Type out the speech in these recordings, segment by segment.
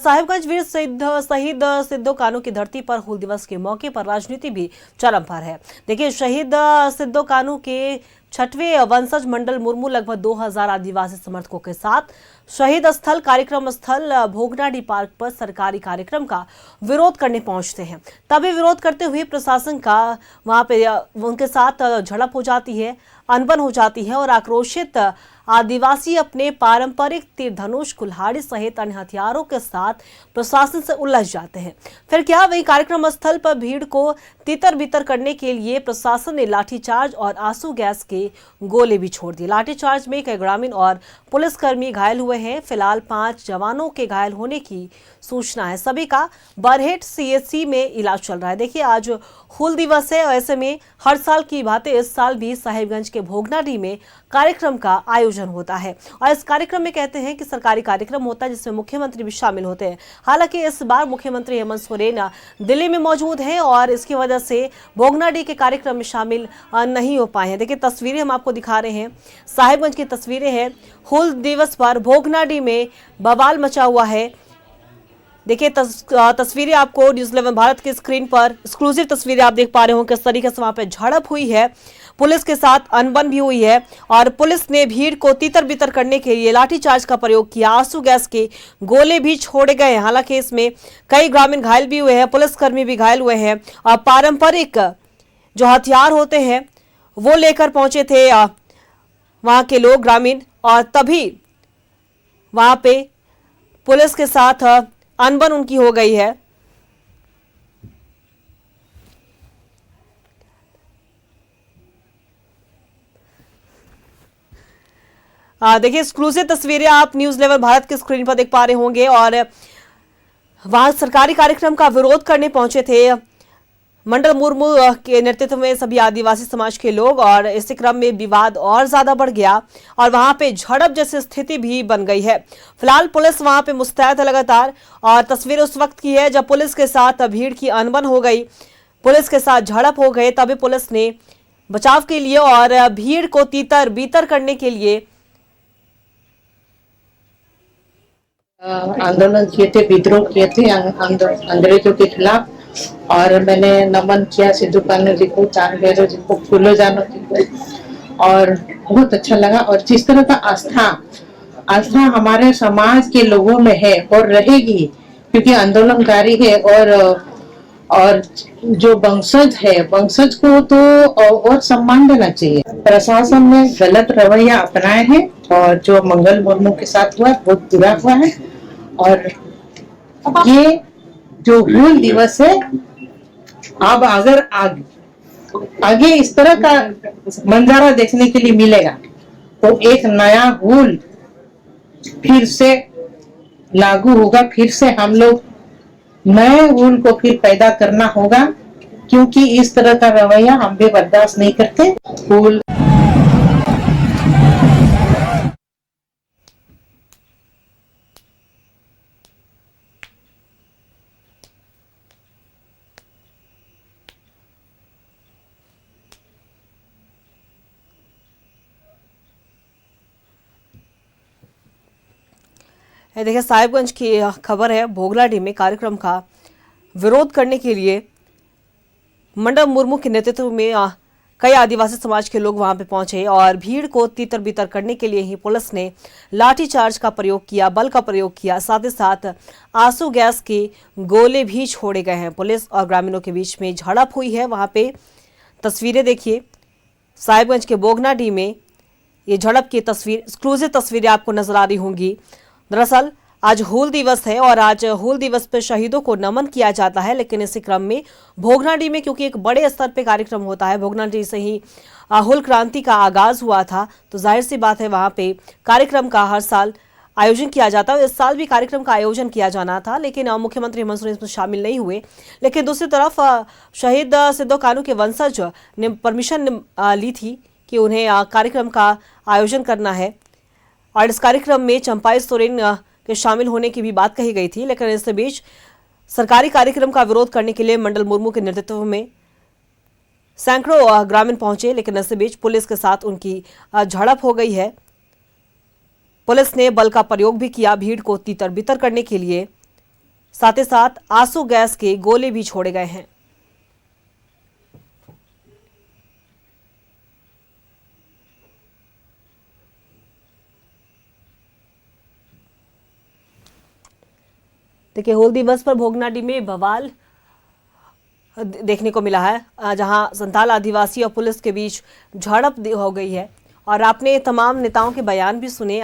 साहिबगंज वीर शहीद सिद्धो कान्हू की धरती पर हूल दिवस के मौके पर राजनीति भी चरम पर है। देखिए, शहीद सिद्धो कान्हू के 6वें वंशज मंडल मुर्मू लगभग 2000 आदिवासी समर्थकों के साथ शहीद स्थल कार्यक्रम स्थल भोगनाडीह पार्क पर सरकारी कार्यक्रम का विरोध करने पहुंचते हैं। तभी विरोध करते हुए प्रशासन का वहां पे उनके साथ झड़प हो जाती है, अनबन हो जाती है और आक्रोशित आदिवासी अपने पारंपरिक तीर धनुष, कुल्हाड़ी सहित अन्य हथियारों के साथ प्रशासन से उलझ जाते हैं। फिर क्या, वही कार्यक्रम स्थल पर भीड़ को तितर बितर करने के लिए प्रशासन ने लाठीचार्ज और आंसू गैस के गोले भी छोड़ दिए। लाठीचार्ज में कई ग्रामीण और पुलिसकर्मी घायल हुए हैं। फिलहाल 5 जवानों के घायल होने की सूचना है। सभी का बरहेट सीएचसी में इलाज चल रहा है। देखिए, आज हूल दिवस है और ऐसे में हर साल की भांति इस साल भी साहिबगंज के भोगनाडीह में कार्यक्रम का आयोजन होता है और इस कार्यक्रम में कहते हैं कि सरकारी कार्यक्रम होता है जिसमें मुख्यमंत्री भी शामिल होते हैं। हालांकि इस बार मुख्यमंत्री हेमंत सोरेन दिल्ली में मौजूद हैं और इसकी वजह से भोगनाडीह के कार्यक्रम में शामिल नहीं हो पाए हैं। देखिए, तस्वीरें हम आपको दिखा रहे हैं, साहिबगंज की तस्वीरें हैं। हूल दिवस पर भोगनाडीह में बवाल मचा हुआ है। देखिए, तस्वीरें आपको न्यूज़ 11 भारत की स्क्रीन पर एक्सक्लूसिव तस्वीरें आप देख पा रहे हो किस तरीके से वहां पे झड़प हुई है, पुलिस के साथ अनबन भी हुई है और पुलिस ने भीड़ को तितर बितर करने के लिए लाठीचार्ज का प्रयोग किया, आंसू गैस के गोले भी छोड़े गए हैं। हालांकि इसमें कई ग्रामीण घायल भी हुए हैं, पुलिसकर्मी भी घायल हुए हैं और पारंपरिक जो हथियार होते हैं वो लेकर पहुंचे थे वहां के लोग, ग्रामीण, और तभी वहां पे पुलिस के साथ अनबन उनकी हो गई है। देखिए, एक्सक्लूसिव तस्वीरें आप न्यूज़ 11 भारत की स्क्रीन पर देख पा रहे होंगे और वहां सरकारी कार्यक्रम का विरोध करने पहुंचे थे मंडल मुर्मू के नेतृत्व में सभी आदिवासी समाज के लोग और इसी क्रम में विवाद और ज्यादा बढ़ गया और वहां पे झड़प जैसी स्थिति भी बन गई है। फिलहाल पुलिस वहां पे मुस्तैद है लगातार और तस्वीर उस वक्त की है जब पुलिस के साथ भीड़ की अनबन हो गई, पुलिस के साथ झड़प हो गए। तभी पुलिस ने बचाव के लिए और भीड़ को तीतर बीतर करने के लिए आंदोलन किए थे, विद्रोह किए थे अंग्रेजों के खिलाफ। और मैंने नमन किया सिद्धू कान्हू जी को, चांद भैरव जी को, फूलो जानो जी को और बहुत अच्छा लगा। और जिस तरह का आस्था हमारे समाज के लोगों में है और रहेगी, क्योंकि आंदोलन जारी है और जो वंशज है, वंशज को तो और सम्मान देना चाहिए। प्रशासन ने गलत रवैया अपनाए हैं और जो मंगल मुर्मू के साथ हुआ बहुत बुरा हुआ है। और ये जो हूल दिवस है, अब अगर आगे इस तरह का मंजरा देखने के लिए मिलेगा तो एक नया हूल फिर से लागू होगा, फिर से हम लोग नए हूल को फिर पैदा करना होगा, क्योंकि इस तरह का रवैया हम भी बर्दाश्त नहीं करते। हूल देखिए, साहिबगंज की खबर है। भोगनाडीह में कार्यक्रम का विरोध करने के लिए मंडल मुर्मू के नेतृत्व में कई आदिवासी समाज के लोग वहां पे पहुंचे और भीड़ को तीतर बितर करने के लिए ही पुलिस ने लाठीचार्ज का प्रयोग किया, बल का प्रयोग किया, साथ ही साथ आंसू गैस के गोले भी छोड़े गए हैं। पुलिस और ग्रामीणों के बीच में झड़प हुई है। वहां पे तस्वीरें देखिए, साहिबगंज के भोगनाडीह में ये झड़प की तस्वीर, एक्सक्लूसिव तस्वीरें आपको नजर आ रही होंगी। दरअसल आज हूल दिवस है और आज हूल दिवस पर शहीदों को नमन किया जाता है, लेकिन इसी क्रम में भोगनाडीह में क्योंकि एक बड़े स्तर पे कार्यक्रम होता है, भोगनाडीह से ही हूल क्रांति का आगाज हुआ था, तो जाहिर सी बात है वहां पे कार्यक्रम का हर साल आयोजन किया जाता है। इस साल भी कार्यक्रम का आयोजन किया जाना था, लेकिन मुख्यमंत्री हेमंत सोरेन इसमें शामिल नहीं हुए। लेकिन दूसरी तरफ शहीद सिद्धो कान्हू के वंशज ने परमिशन ली थी कि उन्हें कार्यक्रम का आयोजन करना है और इस कार्यक्रम में चंपाई सोरेन के शामिल होने की भी बात कही गई थी। लेकिन इस बीच सरकारी कार्यक्रम का विरोध करने के लिए मंडल मुर्मू के नेतृत्व में सैकड़ों ग्रामीण पहुंचे, लेकिन इस बीच पुलिस के साथ उनकी झड़प हो गई है। पुलिस ने बल का प्रयोग भी किया भीड़ को तीतर बितर करने के लिए साथ ही साथ आंसू गैस के गोले भी छोड़े गए हैं। देखिए, हूल दिवस पर भोगनाडीह में बवाल देखने को मिला है, जहां संथाल आदिवासी और पुलिस के बीच झड़प हो गई है। और आपने तमाम नेताओं के बयान भी सुने।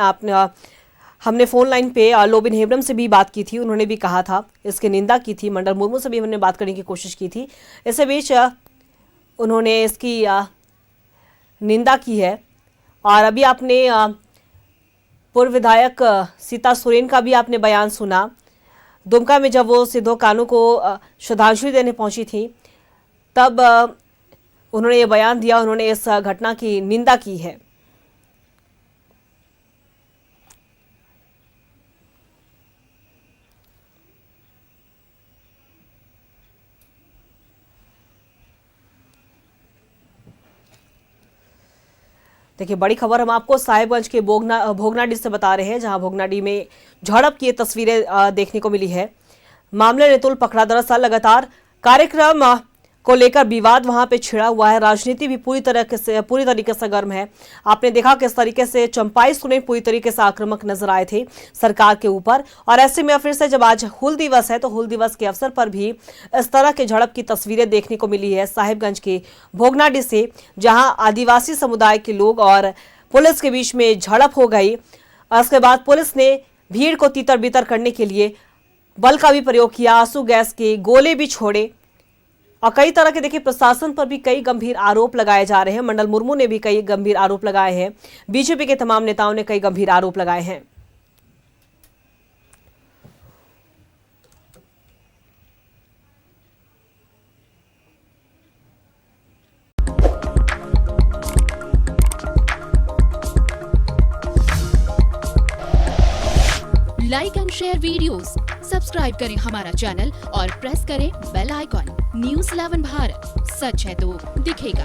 हमने फोन लाइन पे लोबिन हेम्ब्रम से भी बात की थी, उन्होंने भी कहा था, इसकी निंदा की थी। मंडल मुर्मू से भी हमने बात करने की कोशिश की थी, इसी बीच उन्होंने इसकी निंदा की है। और अभी आपने पूर्व विधायक सीता सोरेन का भी आपने बयान सुना। दुमका में जब वो सिद्धू कानू को श्रद्धांजलि देने पहुंची थी, तब उन्होंने ये बयान दिया, उन्होंने इस घटना की निंदा की है। देखिए, बड़ी खबर हम आपको साहिबगंज के भोगनाडीह से बता रहे हैं, जहां भोगनाडीह में झड़प की तस्वीरें देखने को मिली है। मामले ने तूल पकड़ा। दरअसल लगातार कार्यक्रम को लेकर विवाद वहां पे छिड़ा हुआ है। राजनीति भी पूरी तरीके से गर्म है। आपने देखा किस तरीके से चंपाई सोरेन पूरी तरीके से आक्रामक नजर आए थे सरकार के ऊपर। और ऐसे में फिर से जब आज हूल दिवस है, तो हूल दिवस के अवसर पर भी इस तरह के झड़प की तस्वीरें देखने को मिली है साहिबगंज के भोगनाडीह से, जहां आदिवासी समुदाय के लोग और पुलिस के बीच में झड़प हो गई। उसके बाद पुलिस ने भीड़ को तितर बितर करने के लिए बल का भी प्रयोग किया, आंसू गैस के गोले भी छोड़े। और कई तरह के देखिए, प्रशासन पर भी कई गंभीर आरोप लगाए जा रहे हैं। मंडल मुर्मू ने भी कई गंभीर आरोप लगाए हैं। बीजेपी के तमाम नेताओं ने कई गंभीर आरोप लगाए हैं। Like and share videos, subscribe करें हमारा चैनल और प्रेस करें बेल आइकॉन। न्यूज़ 11 भारत, सच है तो दिखेगा।